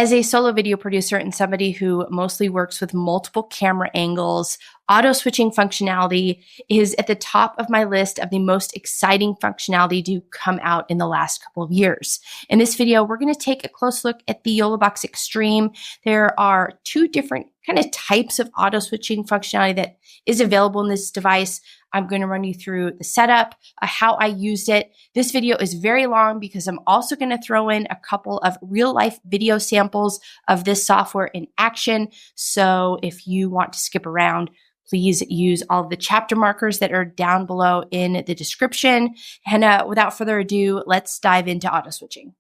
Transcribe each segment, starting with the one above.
As a solo video producer and somebody who mostly works with multiple camera angles, auto switching functionality is at the top of my list of the most exciting functionality to come out in the last couple of years. In this video, we're going to take a close look at the YoloBox Extreme. There are two different kind of types of auto switching functionality that is available in this device. I'm going to run you through the setup, how I used it. This video is very long because I'm also going to throw in a couple of real life video samples of this software in action. So if you want to skip around, please use all of the chapter markers that are down below in the description. And without further ado, let's dive into auto switching.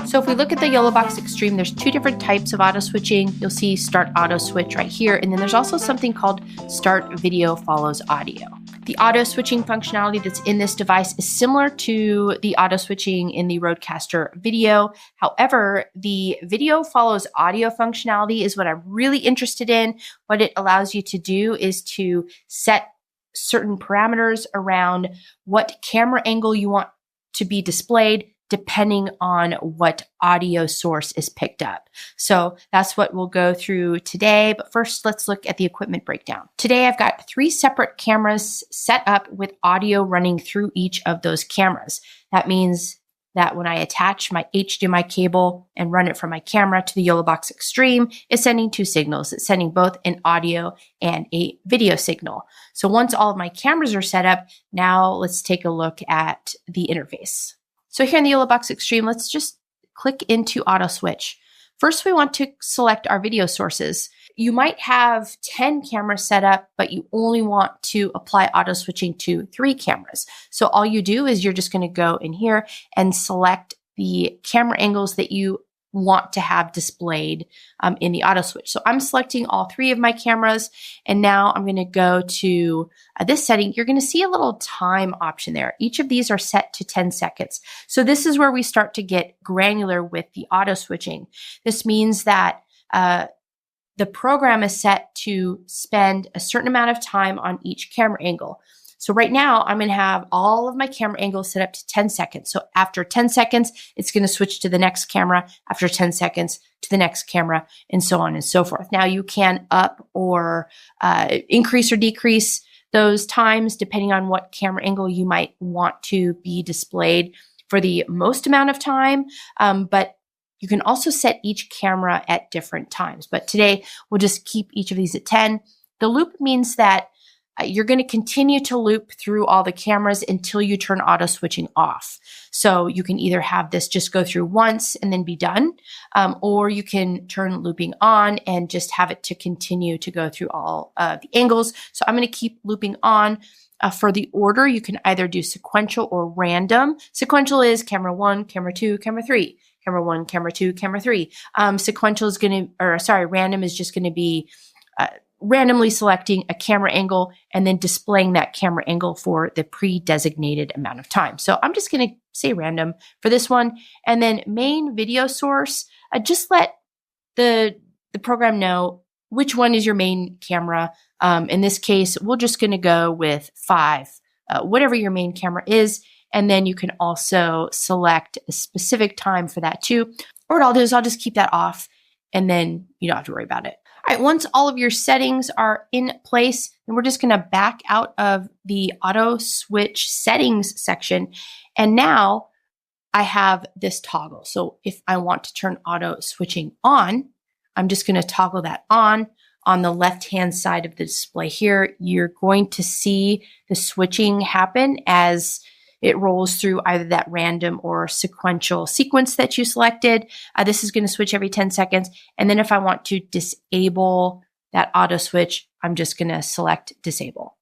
So if we look at the YoloBox Extreme, there's two different types of auto switching. You'll see Start Auto Switch right here. And then there's also something called Start Video Follows Audio. The auto switching functionality that's in this device is similar to the auto switching in the Rodecaster video. However, the video follows audio functionality is what I'm really interested in. What it allows you to do is to set certain parameters around what camera angle you want to be displayed, depending on what audio source is picked up. So that's what we'll go through today. But first, let's look at the equipment breakdown. Today, I've got 3 separate cameras set up with audio running through each of those cameras. That means that when I attach my HDMI cable and run it from my camera to the YoloBox Extreme, it's sending 2 signals. It's sending both an audio and a video signal. So once all of my cameras are set up, now let's take a look at the interface. So here in the YoloBox Extreme, let's just click into Auto Switch. First, we want to select our video sources. You might have 10 cameras set up, but you only want to apply auto switching to 3 cameras. So all you do is you're just going to go in here and select the camera angles that you want to have displayed in the auto switch. So I'm selecting all 3 of my cameras, and now I'm going to go to this setting. You're going to see a little time option there. Each of these are set to 10 seconds. So this is where we start to get granular with the auto switching. This means that the program is set to spend a certain amount of time on each camera angle. So right now, I'm going to have all of my camera angles set up to 10 seconds. So after 10 seconds, it's going to switch to the next camera. After 10 seconds, to the next camera, and so on and so forth. Now, you can up or increase or decrease those times depending on what camera angle you might want to be displayed for the most amount of time. But you can also set each camera at different times. But today, we'll just keep each of these at 10. The loop means that you're going to continue to loop through all the cameras until you turn auto switching off. So you can either have this just go through once and then be done, or you can turn looping on and just have it to continue to go through all the angles. So I'm going to keep looping on. For the order, you can either do sequential or random. Sequential is camera 1, camera 2, camera 3. Camera 1, camera 2, camera 3. Sequential is going to, random is just going to be randomly selecting a camera angle and then displaying that camera angle for the pre-designated amount of time. So I'm just going to say random for this one. And then main video source, just let the program know which one is your main camera. In this case, we're just going to go with 5, whatever your main camera is. And then you can also select a specific time for that too. Or what I'll do is I'll just keep that off and then you don't have to worry about it. All right, once all of your settings are in place, then we're just going to back out of the auto switch settings section. And now I have this toggle. So if I want to turn auto switching on, I'm just going to toggle that on. On the left-hand side of the display here, you're going to see the switching happen as it rolls through either that random or sequential sequence that you selected. This is going to switch every 10 seconds. And then if I want to disable that auto switch, I'm just going to select disable.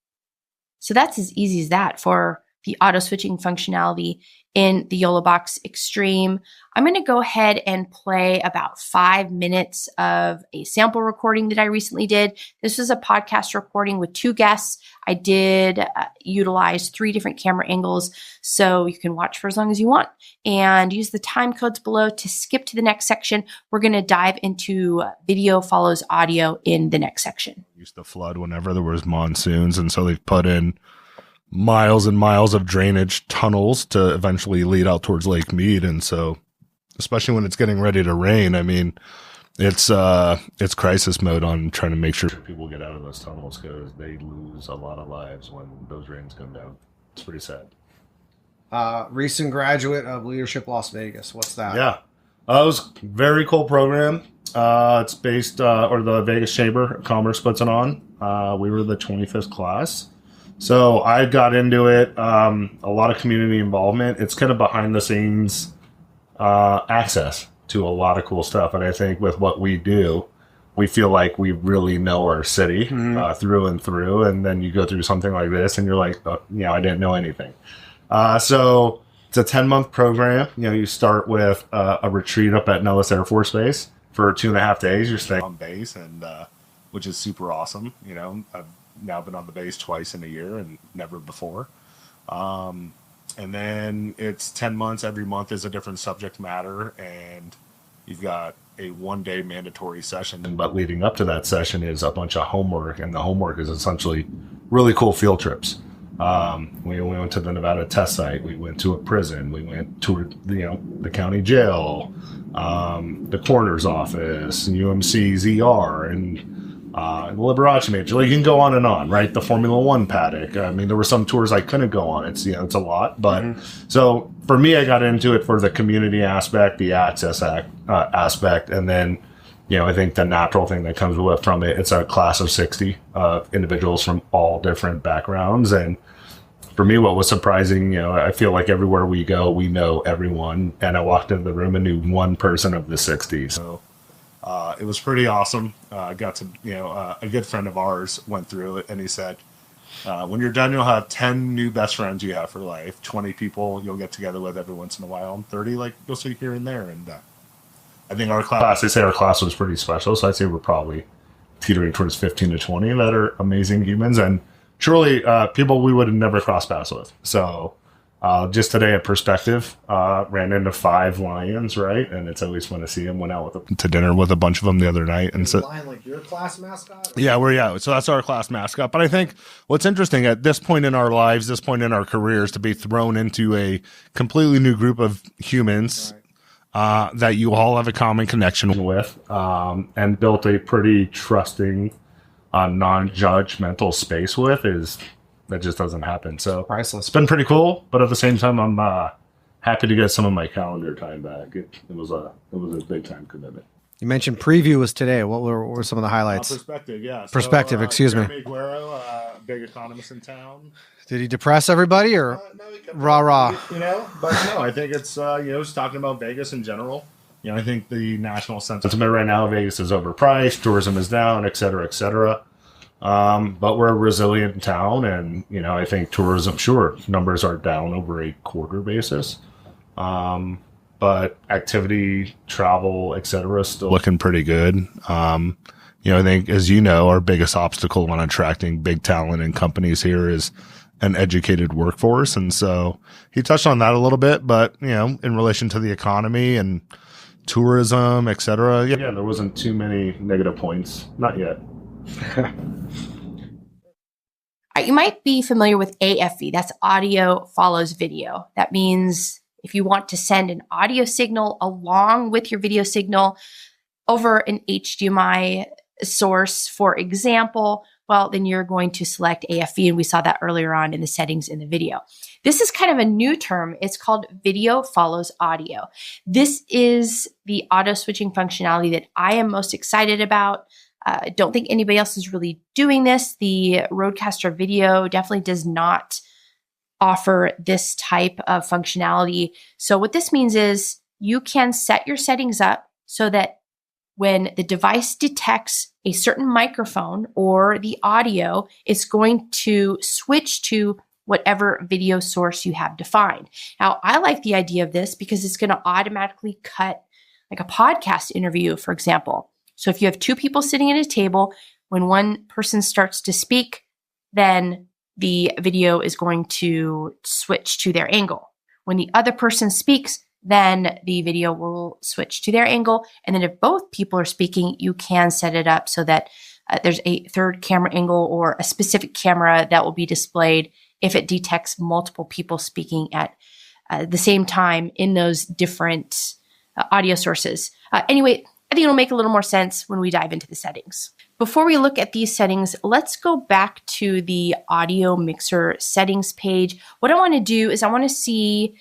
So that's as easy as that for the auto switching functionality in the YoloBox Extreme. I'm going to go ahead and play about 5 minutes of a sample recording that I recently did. This was a podcast recording with 2 guests. I did utilize 3 different camera angles, so you can watch for as long as you want and use the time codes below to skip to the next section. We're going to dive into video follows audio in the next section. Used to flood whenever there was monsoons, and so they put in miles and miles of drainage tunnels to eventually lead out towards Lake Mead. And so, especially when it's getting ready to rain, I mean, it's crisis mode on trying to make sure people get out of those tunnels because they lose a lot of lives when those rains come down. It's pretty sad. Recent graduate of Leadership Las Vegas. What's that? Yeah. It was a very cool program. It's based, or the Vegas Chamber of Commerce puts it on. We were the 25th class. So I got into it, a lot of community involvement. It's kind of behind the scenes access to a lot of cool stuff. And I think with what we do, we feel like we really know our city through and through. And then you go through something like this and you're like, oh, I didn't know anything. So it's a 10-month program. You start with a retreat up at Nellis Air Force Base for 2.5 days. You're staying on base, and which is super awesome. I've now been on the base twice in a year and never before. And then it's 10 months. Every month is a different subject matter, and you've got a 1-day mandatory session. But leading up to that session is a bunch of homework, and the homework is essentially really cool field trips. We went to the Nevada test site. We went to a prison. We went to the county jail, the coroner's office, UMC's ER, and the Liberace Major. Like, you can go on and on, right? The Formula One paddock. I mean, there were some tours I couldn't go on. It's it's a lot, but so for me, I got into it for the community aspect, the access aspect, and then I think the natural thing that comes with from it. It's a class of 60 individuals from all different backgrounds, and for me, what was surprising, I feel like everywhere we go, we know everyone. And I walked into the room and knew one person of the 60. So it was pretty awesome. I got to, a good friend of ours went through it, and he said, when you're done, you'll have 10 new best friends you have for life, 20 people you'll get together with every once in a while, and 30 you'll see here and there. And I think our class was pretty special. So I'd say we're probably teetering towards 15 to 20 that are amazing humans, and truly people we would have never crossed paths with. So just today at Perspective, ran into 5 lions, right? And it's always fun to see them. Went out to dinner with a bunch of them the other night. And so, lion, like your class mascot? Yeah, so that's our class mascot. But I think what's interesting at this point in our lives, this point in our careers, to be thrown into a completely new group of humans, right, that you all have a common connection with, and built a pretty trusting, non-judgmental space with, that just doesn't happen. So priceless. It's been pretty cool, but at the same time, I'm happy to get some of my calendar time back. It was a big time commitment. You mentioned preview was today. What were some of the highlights? Perspective, yeah. Perspective, excuse me. Jeremy Guerrero, big economist in town. Did he depress everybody, or no, rah? But no, I think it's just talking about Vegas in general. I think the national sentiment right now, Vegas is overpriced, tourism is down, et cetera, et cetera. But we're a resilient town, and I think tourism, sure, numbers are down over a quarter basis, but activity, travel, et cetera, is still looking pretty good. I think, as our biggest obstacle on attracting big talent and companies here is an educated workforce, and so he touched on that a little bit. But in relation to the economy and tourism, et cetera, there wasn't too many negative points, not yet. You might be familiar with AFV. That's audio follows video. That means if you want to send an audio signal along with your video signal over an HDMI source, for example, well, then you're going to select AFV, and we saw that earlier on in the settings in the video. This is kind of a new term. It's called video follows audio. This is the auto switching functionality that I am most excited about. I don't think anybody else is really doing this. The Rodecaster video definitely does not offer this type of functionality. So what this means is you can set your settings up so that when the device detects a certain microphone or the audio, it's going to switch to whatever video source you have defined. Now, I like the idea of this because it's going to automatically cut like a podcast interview, for example. So if you have 2 people sitting at a table, when one person starts to speak, then the video is going to switch to their angle. When the other person speaks, then the video will switch to their angle. And then if both people are speaking, you can set it up so that there's a third camera angle or a specific camera that will be displayed if it detects multiple people speaking at the same time in those different audio sources. Anyway, I think it'll make a little more sense when we dive into the settings. Before we look at these settings, let's go back to the audio mixer settings page. What I want to do is I want to see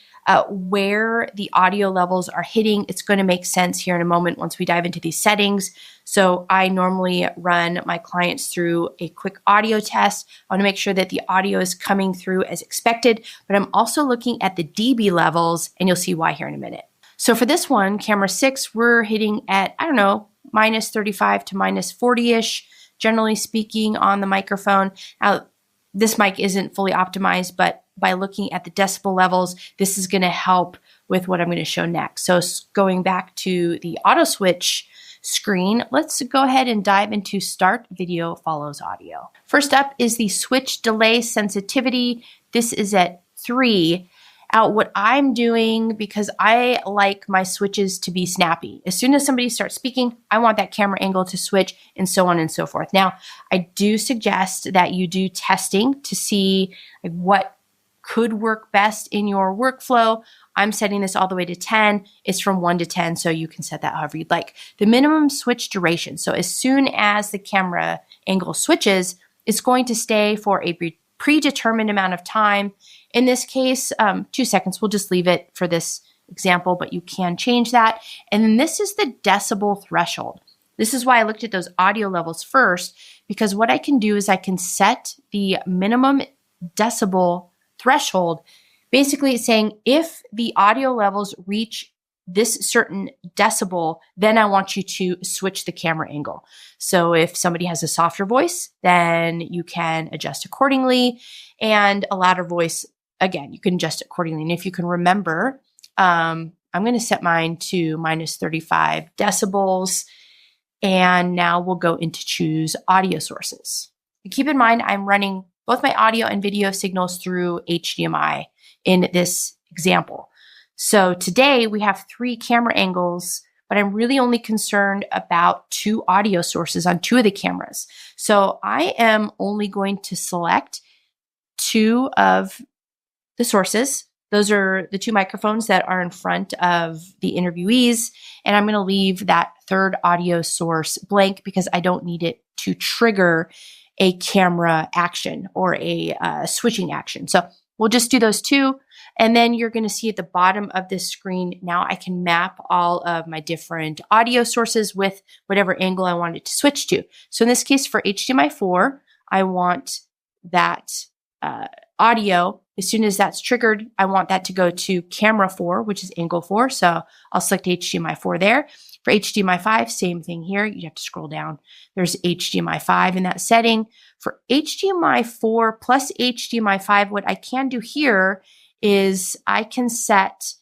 where the audio levels are hitting. It's going to make sense here in a moment once we dive into these settings. So I normally run my clients through a quick audio test. I want to make sure that the audio is coming through as expected, but I'm also looking at the dB levels, and you'll see why here in a minute. So for this one, camera 6, we're hitting at, I don't know, minus 35 to minus 40-ish, generally speaking, on the microphone. Now, this mic isn't fully optimized, but by looking at the decibel levels, this is going to help with what I'm going to show next. So going back to the auto switch screen, let's go ahead and dive into Start Video Follows Audio. First up is the switch delay sensitivity. This is at 3. What I'm doing, because I like my switches to be snappy. As soon as somebody starts speaking, I want that camera angle to switch, and so on and so forth. Now, I do suggest that you do testing to see what could work best in your workflow. I'm setting this all the way to 10. It's from 1 to 10, so you can set that however you'd like. The minimum switch duration. So as soon as the camera angle switches, it's going to stay for a predetermined amount of time. In this case, 2 seconds. We'll just leave it for this example, but you can change that. And then this is the decibel threshold. This is why I looked at those audio levels first, because what I can do is I can set the minimum decibel threshold, basically saying if the audio levels reach this certain decibel, then I want you to switch the camera angle. So if somebody has a softer voice, then you can adjust accordingly. And a louder voice, again, you can adjust accordingly. And if you can remember, I'm going to set mine to minus 35 decibels. And now we'll go into choose audio sources. And keep in mind, I'm running both my audio and video signals through HDMI in this example. So today we have 3 camera angles, but I'm really only concerned about 2 audio sources on 2 of the cameras. So I am only going to select 2 of the sources. Those are the 2 microphones that are in front of the interviewees. And I'm going to leave that 3rd audio source blank because I don't need it to trigger a camera action or a switching action. So we'll just do those 2. And then you're going to see at the bottom of this screen, now I can map all of my different audio sources with whatever angle I want it to switch to. So in this case, for HDMI 4, I want that audio. As soon as that's triggered, I want that to go to camera 4, which is angle 4. So I'll select HDMI 4 there. For HDMI 5, same thing here. You have to scroll down. There's HDMI 5 in that setting. For HDMI 4 plus HDMI 5, what I can do here is I can set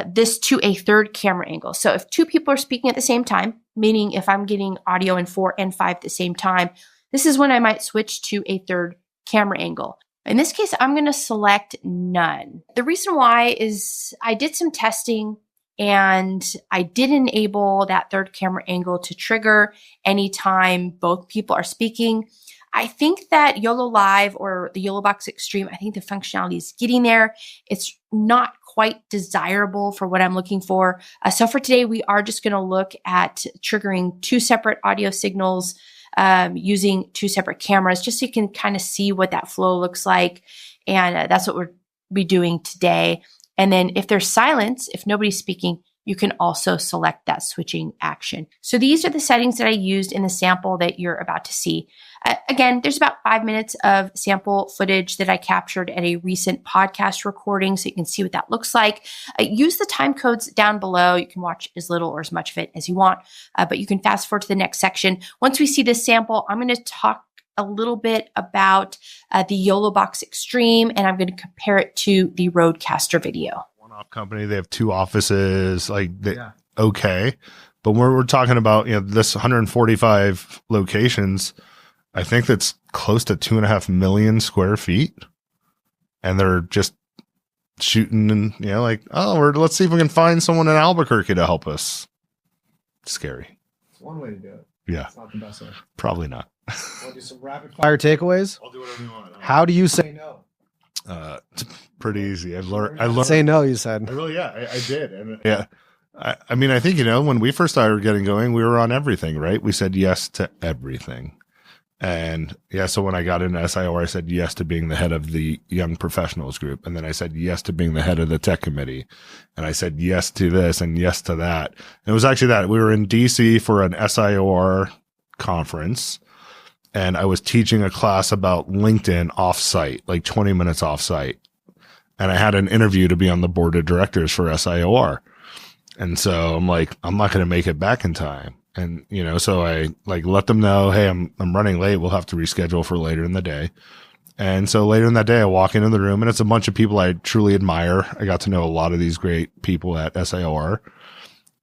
this to a 3rd camera angle. So if 2 people are speaking at the same time, meaning if I'm getting audio in 4 and 5 at the same time, this is when I might switch to a 3rd camera angle. In this case, I'm going to select none. The reason why is I did some testing and I did enable that 3rd camera angle to trigger anytime both people are speaking. I think that YOLO Live or the YoloBox Extreme, I think the functionality is getting there. It's not quite desirable for what I'm looking for. So for today, we are just going to look at triggering 2 separate audio signals using 2 separate cameras, just so you can kind of see what that flow looks like. And that's what we'll be doing today. And then if there's silence, if nobody's speaking, you can also select that switching action. So these are the settings that I used in the sample that you're about to see. Again, there's about 5 minutes of sample footage that I captured at a recent podcast recording, so you can see what that looks like. Use the time codes down below. You can watch as little or as much of it as you want, but you can fast forward to the next section. Once we see this sample, I'm going to talk a little bit about the YoloBox Extreme, and I'm going to compare it to the Rodecaster video. One-off company, they have 2 offices, okay. But when we're talking about, this 145 locations, I think that's close to 2.5 million square feet. And they're just shooting and, let's see if we can find someone in Albuquerque to help us. Scary. It's one way to do it. Yeah. It's not the best way. Probably not. Want to do some rapid fire takeawaways? I'll do whatever you want. How do you say no? It's pretty easy. I learned. Say no, you said. I did. And yeah. I mean, I think, when we first started getting going, we were on everything, right? We said yes to everything. And so when I got into SIOR, I said yes to being the head of the young professionals group. And then I said yes to being the head of the tech committee. And I said yes to this and yes to that. And it was actually that we were in DC for an SIOR conference. And I was teaching a class about LinkedIn offsite, like 20 minutes offsite. And I had an interview to be on the board of directors for SIOR. And so I'm like, I'm not going to make it back in time. And, so I let them know, hey, I'm running late. We'll have to reschedule for later in the day. And so later in that day, I walk into the room and it's a bunch of people I truly admire. I got to know a lot of these great people at SIOR,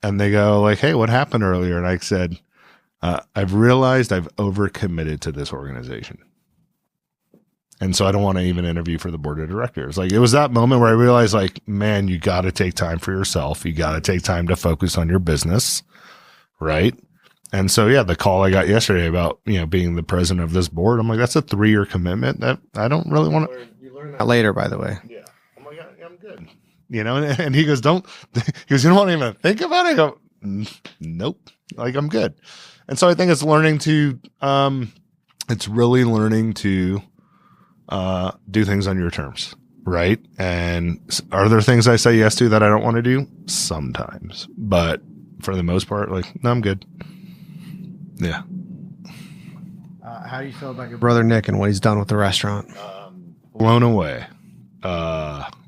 and they go like, hey, what happened earlier? And I said, I've realized I've overcommitted to this organization. And so I don't want to even interview for the board of directors. Like, it was that moment where I realized, like, man, you got to take time for yourself. You got to take time to focus on your business. Right. And so, the call I got yesterday about, being the president of this board, I'm like, that's a 3-year commitment that I don't really want to. You learn that later, by the way. Yeah. I'm like, I'm good. And he goes, you don't want to even think about it? I go, nope. Like, I'm good. And so I think it's learning to, it's really learning to, do things on your terms. Right. And are there things I say yes to that I don't want to do? Sometimes, but for the most part, like, no, I'm good. Yeah. How do you feel about your brother Nick and what he's done with the restaurant? Blown away.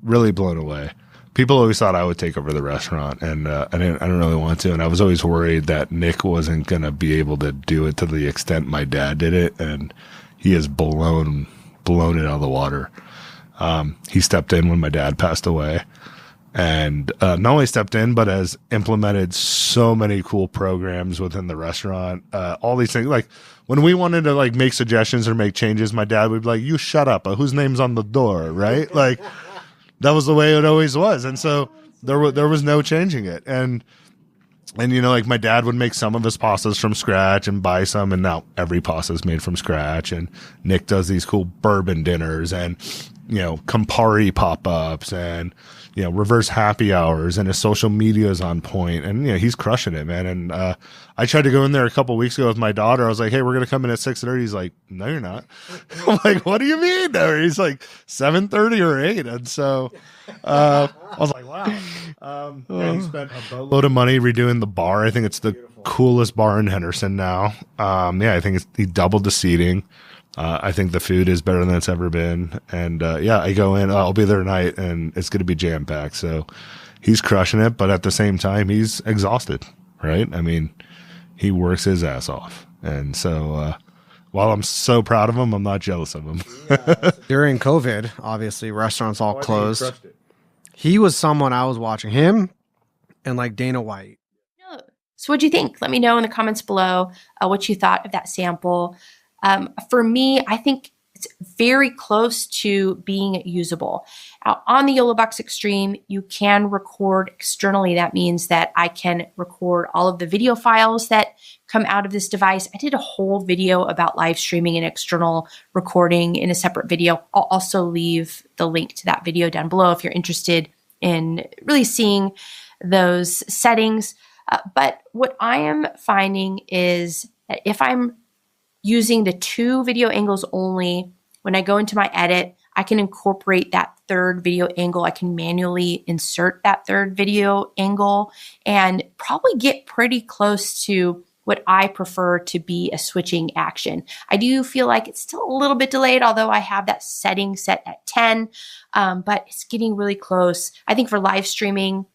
Really blown away. People always thought I would take over the restaurant, and I didn't really want to. And I was always worried that Nick wasn't going to be able to do it to the extent my dad did it. And he has blown it out of the water. He stepped in when my dad passed away. And not only stepped in, but has implemented so many cool programs within the restaurant. All these things, like when we wanted to like make suggestions or make changes, my dad would be like, "You shut up! Whose name's on the door?" Right? Like that was the way it always was. And so there was no changing it. And like my dad would make some of his pastas from scratch and buy some, and now every pasta is made from scratch. And Nick does these cool bourbon dinners and Campari pop-ups and reverse happy hours, and his social media is on point, and he's crushing it, man. And I tried to go in there a couple of weeks ago with my daughter. I was like, hey, we're gonna come in at 6:30. He's like, no, you're not. I'm like, what do you mean? No, he's like 7:30 or 8. And so I was like, wow. He spent a boatload of money redoing the bar. I think it's the coolest bar in Henderson now. I think he doubled the seating. I think the food is better than it's ever been. And, I go in, I'll be there tonight, and it's going to be jam packed. So he's crushing it, but at the same time, he's exhausted, right? I mean, he works his ass off. And so, while I'm so proud of him, I'm not jealous of him. During COVID, obviously restaurants all closed. He was someone I was watching, him and like Dana White. So what'd you think? Let me know in the comments below what you thought of that sample. For me, I think it's very close to being usable. On the YoloBox Extreme, you can record externally. That means that I can record all of the video files that come out of this device. I did a whole video about live streaming and external recording in a separate video. I'll also leave the link to that video down below if you're interested in really seeing those settings. But what I am finding is that if I'm using the 2 video angles only, when I go into my edit, I can incorporate that third video angle. I can manually insert that third video angle and probably get pretty close to what I prefer to be a switching action. I do feel like it's still a little bit delayed, although I have that setting set at 10, but it's getting really close. I think for live streaming,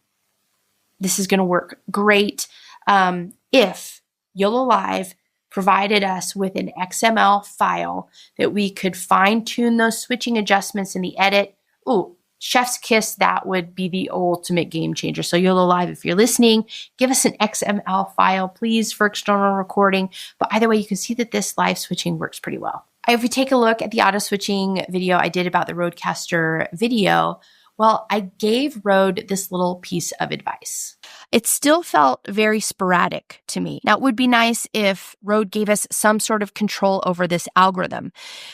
this is gonna work great. If YOLO Live provided us with an XML file that we could fine tune those switching adjustments in the edit. Ooh, chef's kiss, that would be the ultimate game changer. So YOLO Live, if you're listening, give us an XML file, please, for external recording. But either way, you can see that this live switching works pretty well. If we take a look at the auto switching video I did about the Rodecaster video, Well, I gave Rode this little piece of advice. It still felt very sporadic to me. Now, it would be nice if Rode gave us some sort of control over this algorithm.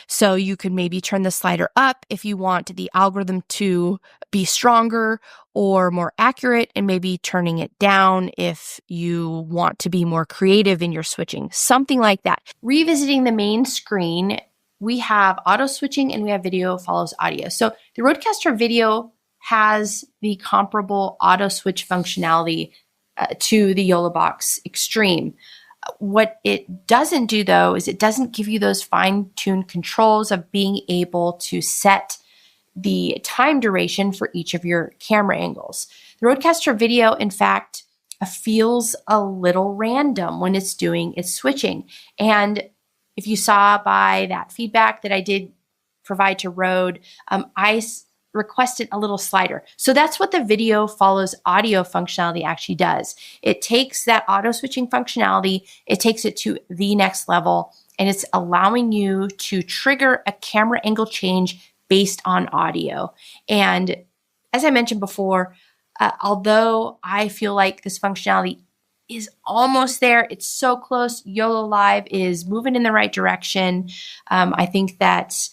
So you could maybe turn the slider up if you want the algorithm to be stronger or more accurate, and maybe turning it down if you want to be more creative in your switching, something like that. Revisiting the main screen, we have auto switching and we have video follows audio. So the Rodecaster video has the comparable auto switch functionality to the YoloBox Extreme. What it doesn't do, though, is it doesn't give you those fine-tuned controls of being able to set the time duration for each of your camera angles. The Rodecaster video, in fact, feels a little random when it's doing its switching. And if you saw by that feedback that I did provide to Rode, I requested a little slider. So that's what the video follows audio functionality actually does. It takes that auto switching functionality, it takes it to the next level, and it's allowing you to trigger a camera angle change based on audio. And as I mentioned before, although I feel like this functionality is almost there, it's so close. YOLO Live is moving in the right direction. I think that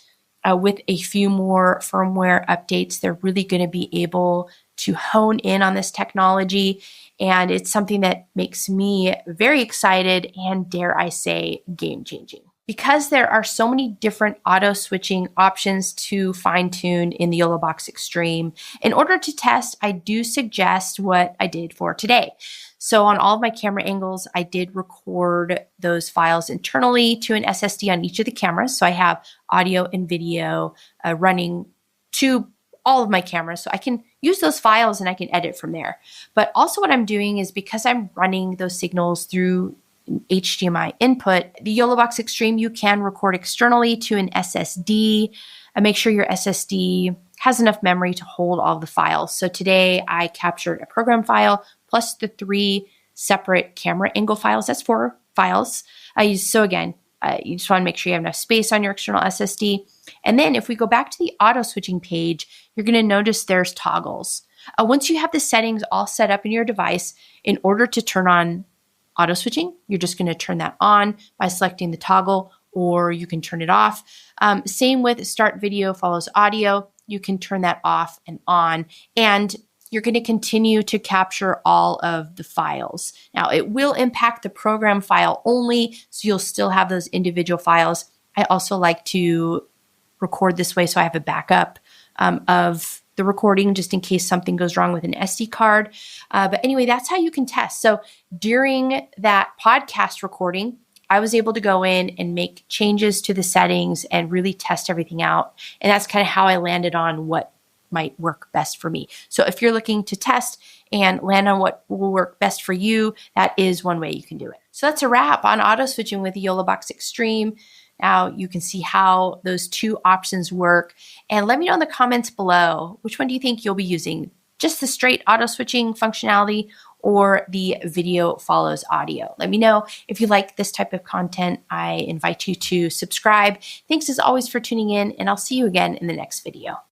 with a few more firmware updates, they're really going to be able to hone in on this technology. And it's something that makes me very excited and, dare I say, game-changing. Because there are so many different auto switching options to fine-tune in the YoloBox Extreme, in order to test, I do suggest what I did for today. So on all of my camera angles, I did record those files internally to an SSD on each of the cameras. So I have audio and video running to all of my cameras. So I can use those files and I can edit from there. But also what I'm doing is, because I'm running those signals through HDMI input, the YoloBox Extreme, you can record externally to an SSD and make sure your SSD has enough memory to hold all the files. So today I captured a program file plus the 3 separate camera angle files. That's 4 files. You just want to make sure you have enough space on your external SSD. And then if we go back to the auto switching page, you're going to notice there's toggles. Once you have the settings all set up in your device, in order to turn on auto switching, you're just going to turn that on by selecting the toggle, or you can turn it off. Same with start video follows audio. You can turn that off and on, and you're going to continue to capture all of the files. Now, it will impact the program file only, so you'll still have those individual files. I also like to record this way so I have a backup of the recording just in case something goes wrong with an SD card. But anyway, that's how you can test. So during that podcast recording, I was able to go in and make changes to the settings and really test everything out. And that's kind of how I landed on what might work best for me. So if you're looking to test and land on what will work best for you, that is one way you can do it. So that's a wrap on auto switching with the YoloBox Extreme. Now you can see how those 2 options work. And let me know in the comments below, which one do you think you'll be using? Just the straight auto switching functionality or the video follows audio? Let me know. If you like this type of content, I invite you to subscribe. Thanks as always for tuning in, and I'll see you again in the next video.